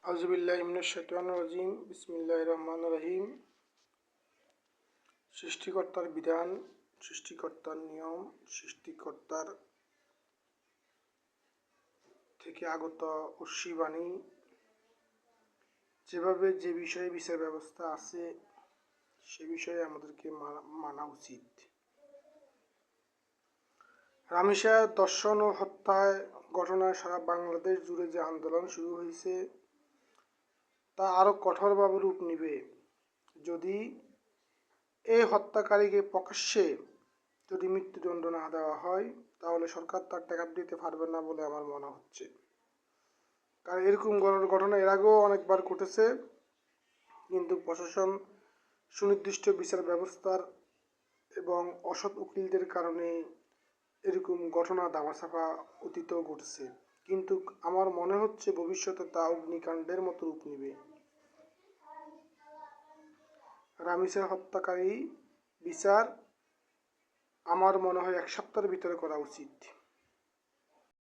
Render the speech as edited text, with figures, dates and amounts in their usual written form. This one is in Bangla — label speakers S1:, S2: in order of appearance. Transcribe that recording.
S1: আউযুবিল্লাহি মিনাশ শাইতানির রাজিম বিসমিল্লাহির রহমানির রহিম। সৃষ্টিকর্তার বিধান, সৃষ্টিকর্তার নিয়ম, সৃষ্টিকর্তার থেকে আগত ঐশীবাণী, যেভাবে যে বিষয়ে বিচার ব্যবস্থা আছে সে বিষয়ে আমাদেরকে মানা উচিত। রামিসা ধর্ষণ ও হত্যায় ঘটনায় সারা বাংলাদেশ জুড়ে যে আন্দোলন শুরু হয়েছে তা আরও কঠোরভাবে রূপ নেবে যদি এই হত্যাকারীকে প্রকাশ্যে মৃত্যুদণ্ড না দেওয়া হয়, তাহলে সরকার তার টেকআপ দিতে পারবে না বলে আমার মনে হচ্ছে। কারণ এরকম ঘটনা এর আগেও অনেকবার ঘটেছে, কিন্তু প্রশাসন সুনির্দিষ্ট বিচার ব্যবস্থার এবং অসৎ উকিলদের কারণে এরকম ঘটনা ধামাচাপা অতীতেও ঘটেছে। কিন্তু আমার মনে হচ্ছে ভবিষ্যতে তা অগ্নিকাণ্ডের মতো রূপ নেবে। রামিসা হত্যাকারী বিচার আমার মনে হয় 1 সপ্তাহের ভিতরে করা উচিত।